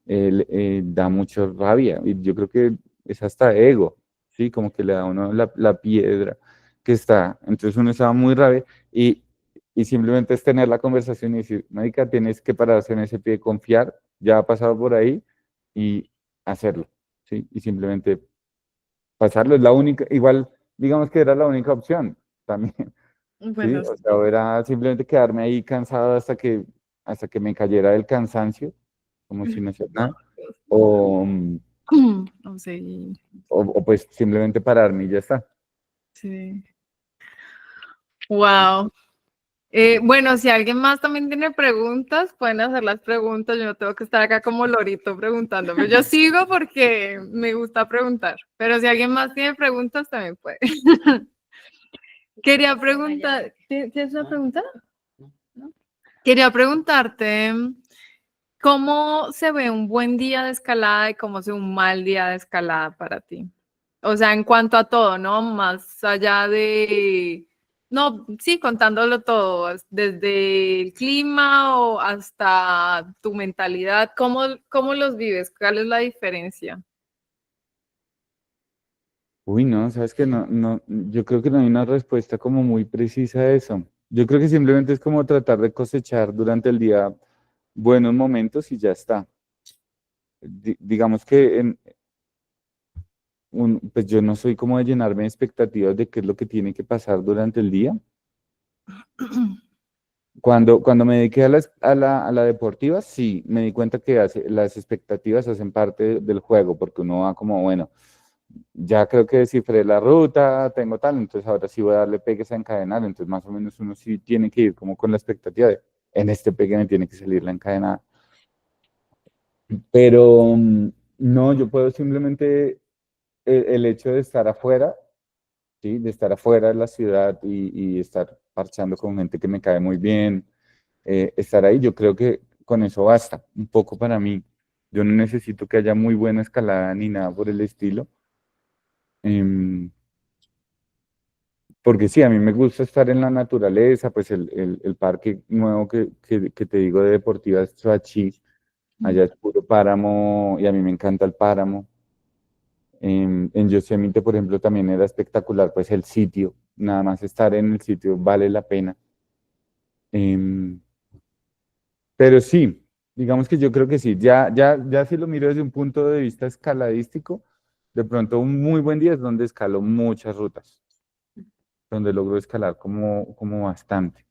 da mucha rabia. Y yo creo que es hasta ego, ¿sí? Como que le da a uno la piedra que está. Entonces uno estaba muy rabia y simplemente es tener la conversación y decir, Marica, tienes que pararse en ese pie, confiar, ya ha pasado por ahí y hacerlo, ¿sí? Y simplemente pasarlo es la única, igual digamos que era la única opción también, ¿sí? Bueno, O sea, o era simplemente quedarme ahí cansado hasta que me cayera del cansancio, como si no hiciera nada, o, no sé, o pues simplemente pararme y ya está. sí. Wow. Bueno, si alguien más también tiene preguntas, pueden hacer las preguntas. Yo no tengo que estar acá como lorito preguntándome. Yo sigo porque me gusta preguntar, pero si alguien más tiene preguntas, también puede. Quería preguntar, ¿tienes una pregunta? ¿No? Quería preguntarte, ¿cómo se ve un buen día de escalada y cómo se ve un mal día de escalada para ti? O sea, en cuanto a todo, ¿no? Más allá de, no, sí, contándolo todo, desde el clima o hasta tu mentalidad, ¿cómo los vives? ¿Cuál es la diferencia? Uy, no, sabes que yo creo que no hay una respuesta como muy precisa a eso. Yo creo que simplemente es como tratar de cosechar durante el día buenos momentos y ya está. Digamos que pues yo no soy como de llenarme de expectativas de qué es lo que tiene que pasar durante el día. Cuando me dediqué a la deportiva, sí, me di cuenta que las expectativas hacen parte del juego, porque uno va como, bueno, ya creo que descifré la ruta, tengo tal, entonces ahora sí voy a darle pegues a encadenar, entonces más o menos uno sí tiene que ir como con la expectativa de, en este pegue me tiene que salir la encadenada. Pero no, yo puedo simplemente el hecho de estar afuera, ¿sí? De estar afuera de la ciudad y estar parchando con gente que me cae muy bien, estar ahí, yo creo que con eso basta, un poco para mí. Yo no necesito que haya muy buena escalada ni nada por el estilo. em, Porque sí, a mí me gusta estar en la naturaleza, pues el parque nuevo que te digo de Deportiva es Soachi, allá es puro páramo y a mí me encanta el páramo. En Yosemite, por ejemplo, también era espectacular, pues el sitio, nada más estar en el sitio vale la pena. Em, pero sí, digamos que yo creo que sí, ya si lo miro desde un punto de vista escaladístico, de pronto un muy buen día es donde escalo muchas rutas, donde logro escalar como bastante.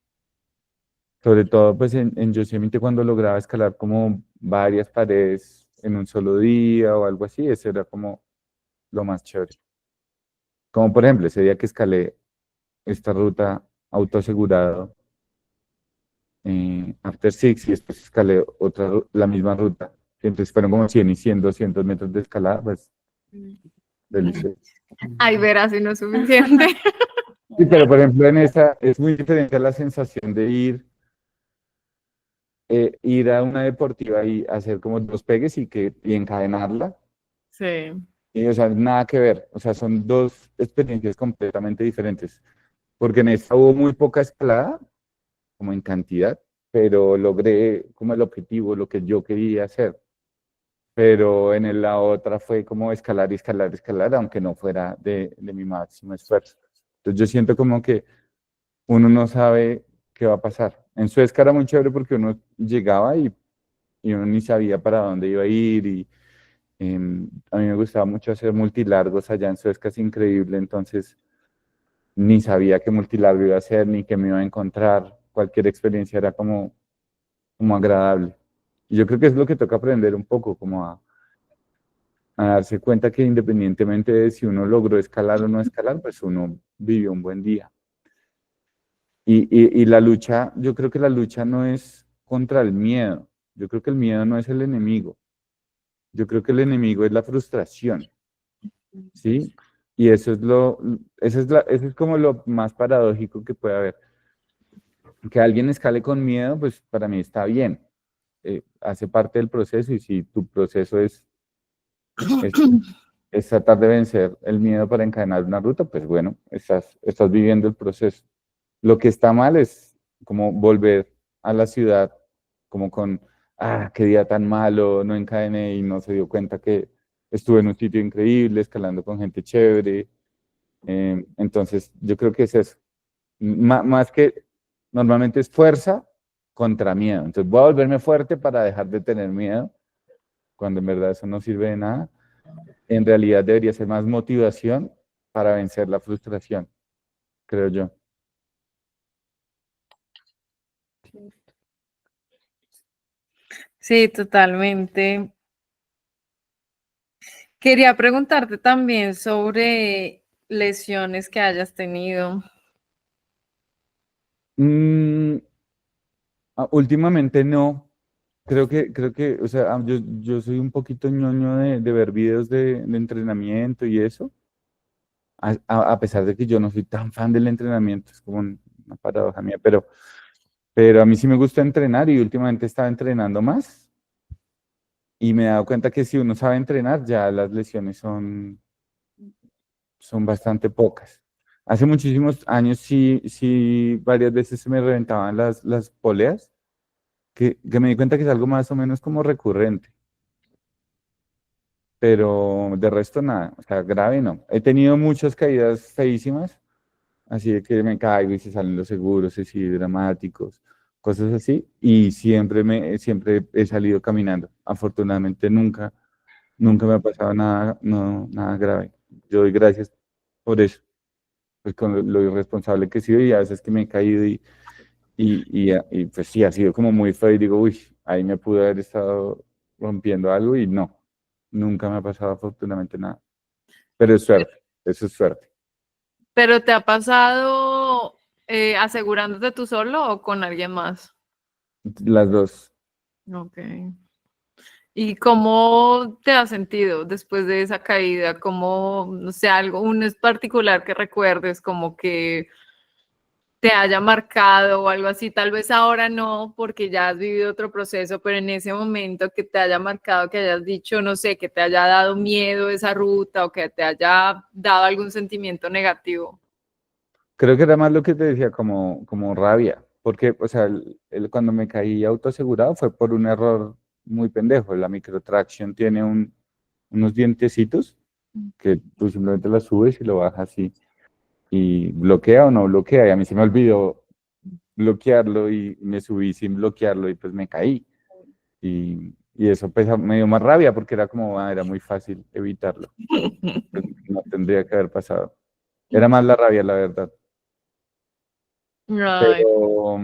Sobre todo, pues en Yosemite cuando lograba escalar como varias paredes en un solo día o algo así, eso era como lo más chévere. Como por ejemplo, ese día que escalé esta ruta autoasegurado, After Six, y después escalé la misma ruta. Entonces fueron como 100 y 100, 200 metros de escalada, pues delicioso. Ay, verás si no es suficiente. Sí, pero por ejemplo en esa es muy diferente a la sensación de ir a una deportiva y hacer como dos pegues y encadenarla. Sí. Y, o sea, nada que ver. O sea, son dos experiencias completamente diferentes. Porque en esta hubo muy poca escalada, como en cantidad, pero logré como el objetivo, lo que yo quería hacer. Pero la otra fue como escalar y escalar, escalar, aunque no fuera de mi máximo esfuerzo. Entonces yo siento como que uno no sabe qué va a pasar. En Suezca era muy chévere porque uno llegaba y uno ni sabía para dónde iba a ir y a mí me gustaba mucho hacer multilargos allá en Suezca, es increíble, entonces ni sabía qué multilargo iba a hacer ni qué me iba a encontrar. Cualquier experiencia era como agradable. Y yo creo que es lo que toca aprender un poco, como a darse cuenta que independientemente de si uno logró escalar o no escalar, pues uno vivió un buen día. Y la lucha, yo creo que la lucha no es contra el miedo. Yo creo que el miedo no es el enemigo. Yo creo que el enemigo es la frustración, ¿sí? Y eso es como lo más paradójico que puede haber. Que alguien escale con miedo, pues para mí está bien. Hace parte del proceso y si tu proceso es, es tratar de vencer el miedo para encadenar una ruta, pues bueno, estás viviendo el proceso. Lo que está mal es como volver a la ciudad como qué día tan malo, no encadené y no se dio cuenta que estuve en un sitio increíble, escalando con gente chévere. Entonces, yo creo que es eso. Más que normalmente es fuerza contra miedo. Entonces, voy a volverme fuerte para dejar de tener miedo, cuando en verdad eso no sirve de nada. En realidad debería ser más motivación para vencer la frustración, creo yo. Sí, totalmente. Quería preguntarte también sobre lesiones que hayas tenido. Mm, últimamente no. Creo que, o sea, yo soy un poquito ñoño de ver videos de entrenamiento y eso, a pesar de que yo no soy tan fan del entrenamiento, es como una paradoja mía, pero a mí sí me gusta entrenar y últimamente estaba entrenando más y me he dado cuenta que si uno sabe entrenar, ya las lesiones son bastante pocas. Hace muchísimos años sí, varias veces se me reventaban las poleas, que me di cuenta que es algo más o menos como recurrente, pero de resto nada, o sea, grave no. He tenido muchas caídas feísimas, así de que me caigo y se salen los seguros, así dramáticos, cosas así, y siempre he salido caminando. Afortunadamente nunca me ha pasado nada, no, nada grave. Yo doy gracias por eso, pues con lo irresponsable que he sido y a veces que me he caído y pues sí, ha sido como muy feo y digo, uy, ahí me pude haber estado rompiendo algo y no, nunca me ha pasado afortunadamente nada. Pero es suerte, eso es suerte. ¿Pero te ha pasado asegurándote tú solo o con alguien más? Las dos. Ok. ¿Y cómo te has sentido después de esa caída? ¿Cómo, no sé, algo, un es particular que recuerdes, como que te haya marcado o algo así? Tal vez ahora no, porque ya has vivido otro proceso, pero en ese momento que te haya marcado, que hayas dicho, no sé, que te haya dado miedo esa ruta o que te haya dado algún sentimiento negativo. Creo que era más lo que te decía, como rabia, porque, o sea, cuando me caí autoasegurado fue por un error muy pendejo. La microtraction tiene unos dientecitos que tú simplemente lo subes y lo bajas y bloquea o no bloquea. Y a mí se me olvidó bloquearlo y me subí sin bloquearlo y pues me caí. Y eso pues, me dio más rabia porque era como, era muy fácil evitarlo. Pues, no tendría que haber pasado. Era más la rabia, la verdad. Ay, Pero,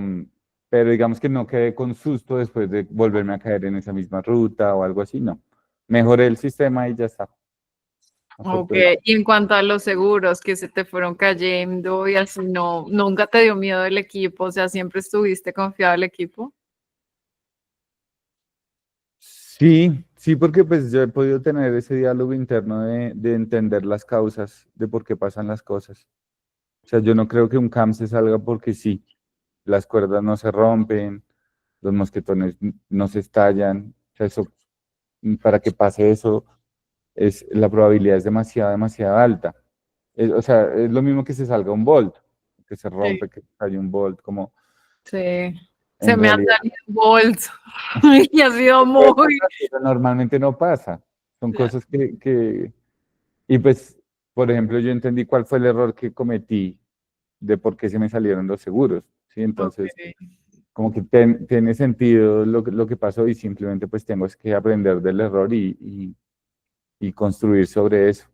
pero digamos que no quedé con susto después de volverme a caer en esa misma ruta o algo así, no. Mejoré el sistema y ya está. ok. Afortunadamente. Y en cuanto a los seguros que se te fueron cayendo y así, no, nunca te dio miedo el equipo, o sea, siempre estuviste confiado el equipo. Sí, porque pues yo he podido tener ese diálogo interno de entender las causas de por qué pasan las cosas. O sea, yo no creo que un CAM se salga porque sí. Las cuerdas no se rompen, los mosquetones no se estallan. O sea, eso, para que pase eso, la probabilidad es demasiado alta. O sea, es lo mismo que se salga un bolt, que se Sí. rompe, que cae un bolt, como Sí, se en me han realidad salido bolsos y ha sido puede muy... pasar, pero normalmente no pasa. Son cosas y pues, por ejemplo, yo entendí cuál fue el error que cometí de por qué se me salieron los seguros, ¿sí? Ok. Entonces, como que tiene sentido lo que pasó y simplemente pues tengo es que aprender del error y construir sobre eso.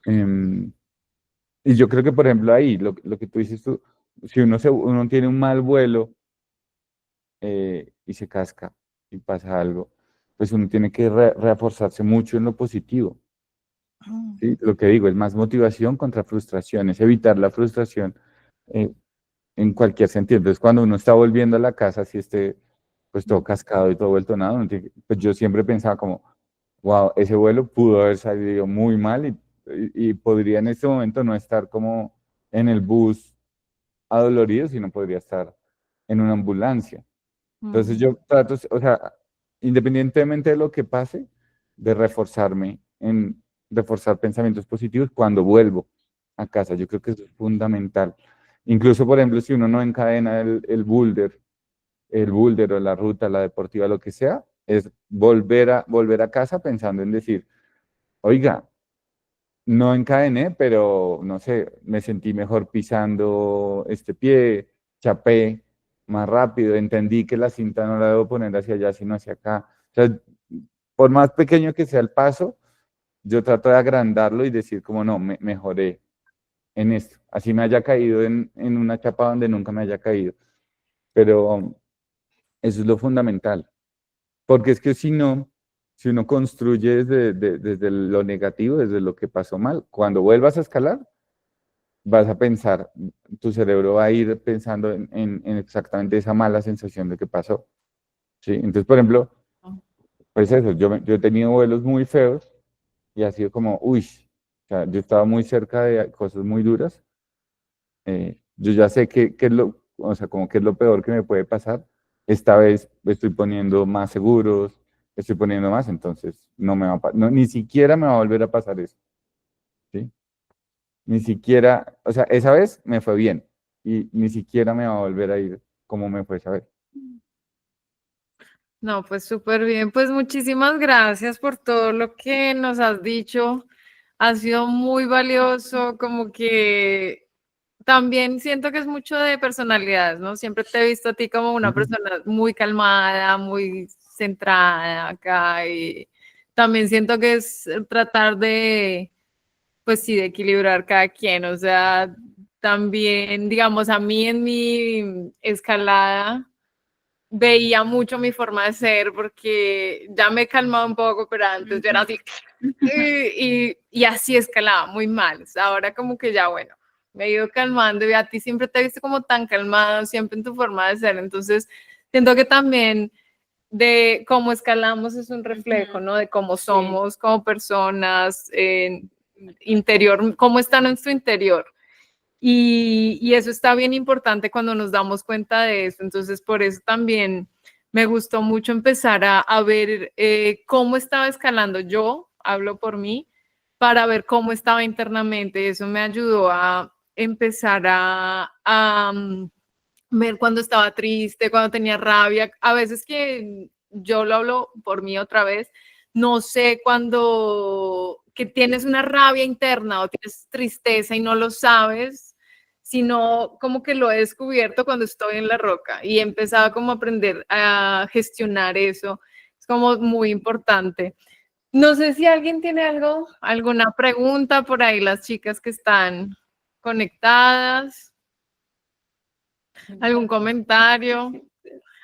Em, y yo creo que, por ejemplo, ahí, lo que tú dices tú, si uno tiene un mal vuelo y se casca y pasa algo, pues uno tiene que reforzarse mucho en lo positivo. ¿Sí? Lo que digo es más motivación contra frustración, es evitar la frustración eh, en cualquier sentido. Entonces, cuando uno está volviendo a la casa, si esté pues todo cascado y todo vuelto nada, pues yo siempre pensaba como, wow, ese vuelo pudo haber salido muy mal y podría en este momento no estar como en el bus adolorido, sino podría estar en una ambulancia. Entonces Mm, yo trato, o sea, independientemente de lo que pase, de reforzarme en reforzar pensamientos positivos cuando vuelvo a casa. Yo creo que eso es fundamental. Incluso, por ejemplo, si uno no encadena el boulder o la ruta, la deportiva, lo que sea, es volver a casa pensando en decir, oiga, no encadené, pero no sé, me sentí mejor pisando este pie, chapé más rápido, entendí que la cinta no la debo poner hacia allá, sino hacia acá. O sea, por más pequeño que sea el paso, yo trato de agrandarlo y decir como no, mejoré en esto. Así me haya caído en una chapa donde nunca me haya caído. pero eso es lo fundamental, porque es que si no, si uno construye desde lo negativo, desde lo que pasó mal, cuando vuelvas a escalar, vas a pensar, tu cerebro va a ir pensando en exactamente esa mala sensación de que pasó, ¿sí? Entonces, por ejemplo, pues eso, yo he tenido vuelos muy feos y ha sido como, uy, o sea, yo estaba muy cerca de cosas muy duras, yo ya sé qué es lo, o sea, como qué es lo peor que me puede pasar, esta vez estoy poniendo más seguros, estoy poniendo más, entonces no me va a, no, ni siquiera me va a volver a pasar eso, ¿sí? Ni siquiera, o sea, esa vez me fue bien y ni siquiera me va a volver a ir como me fue esa vez. No, pues súper bien. Pues muchísimas gracias por todo lo que nos has dicho. Ha sido muy valioso, como que también siento que es mucho de personalidades, ¿no? Siempre te he visto a ti como una Ujú. persona muy calmada, muy centrada acá y también siento que es tratar de, pues sí, de equilibrar cada quien, o sea, también, digamos, a mí en mi escalada veía mucho mi forma de ser porque ya me he calmado un poco, pero antes yo era así y así escalaba muy mal. O sea, ahora como que ya, bueno, me he ido calmando y a ti siempre te he visto como tan calmado, siempre en tu forma de ser. Entonces, siento que también de cómo escalamos es un reflejo, ¿no? De cómo somos como personas, interior, cómo está nuestro interior. Y eso está bien importante cuando nos damos cuenta de eso. Entonces, por eso también me gustó mucho empezar a ver cómo estaba escalando yo, hablo por mí, para ver cómo estaba internamente. Eso me ayudó a empezar a ver cuando estaba triste, cuando tenía rabia. A veces que yo lo hablo por mí otra vez, no sé cuando que tienes una rabia interna o tienes tristeza y no lo sabes, sino como que lo he descubierto cuando estoy en la roca y he empezado como a aprender a gestionar eso. Es como muy importante. No sé si alguien tiene algo, alguna pregunta por ahí, las chicas que están conectadas, algún comentario,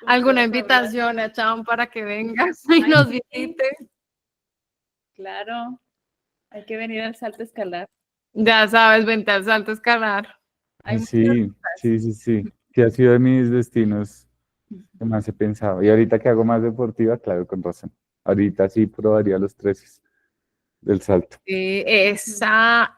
alguna invitación a Cham para que vengas y nos visite. Claro, hay que venir al Salto a Escalar. Ya sabes, vente al Salto a Escalar. Hay muchas Sí, sí, sí, sí, que ha sido de mis destinos que más he pensado. Y ahorita que hago más deportiva, claro, con razón. Ahorita sí probaría los 13 del salto. Esa.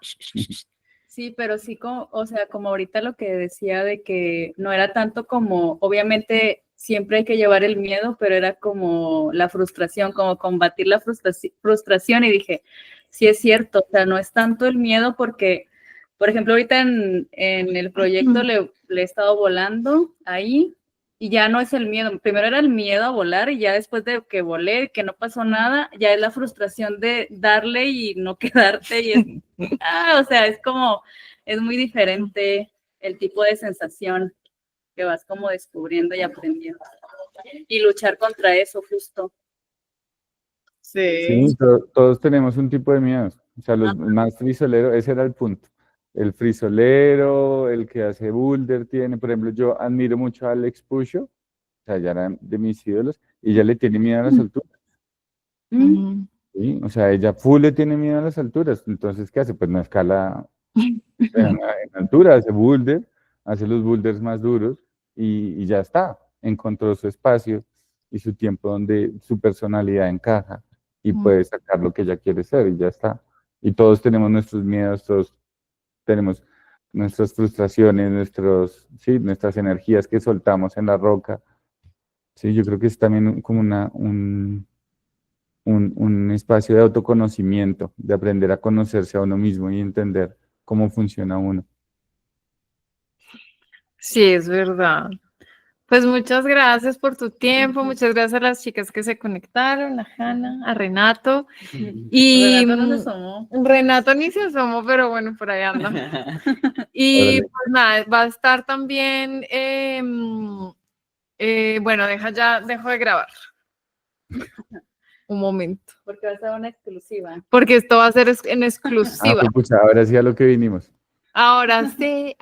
Sí, pero sí, como, o sea, como ahorita lo que decía de que no era tanto como, obviamente siempre hay que llevar el miedo, pero era como la frustración, como combatir la frustración y dije, sí es cierto, o sea, no es tanto el miedo porque, por ejemplo, ahorita en el proyecto le he estado volando ahí y ya no es el miedo, primero era el miedo a volar y ya después de que volé, que no pasó nada, ya es la frustración de darle y no quedarte y es o sea, es como, es muy diferente el tipo de sensación que vas como descubriendo y aprendiendo. Y luchar contra eso justo. Sí. Sí, todos tenemos un tipo de miedos. O sea, los más frisoleros, ese era el punto. El frisolero, el que hace boulder tiene, por ejemplo, yo admiro mucho a Alex Pucho, o sea, ya era de mis ídolos, y ella le tiene miedo a las alturas. Ujú. ¿Sí? O sea, ella full le tiene miedo a las alturas. Entonces, ¿qué hace? Pues no escala en altura, hace boulder, hace los boulders más duros y ya está. Encontró su espacio y su tiempo donde su personalidad encaja y puede sacar lo que ella quiere ser y ya está. Y todos tenemos nuestros miedos, todos tenemos nuestras frustraciones, sí, nuestras energías que soltamos en la roca. Sí, yo creo que es también como un espacio de autoconocimiento, de aprender a conocerse a uno mismo y entender cómo funciona uno. Sí, es verdad. Pues muchas gracias por tu tiempo, muchas gracias a las chicas que se conectaron, a Hanna, a Renato. Y Renato no se asomó. Renato ni se asomó, pero bueno, por ahí anda. Y Órale. pues nada, va a estar también, bueno, dejo de grabar un momento, Porque va a ser una exclusiva. porque esto va a ser en Ah, exclusiva. pues pucha, ahora sí a lo que vinimos. Ahora sí,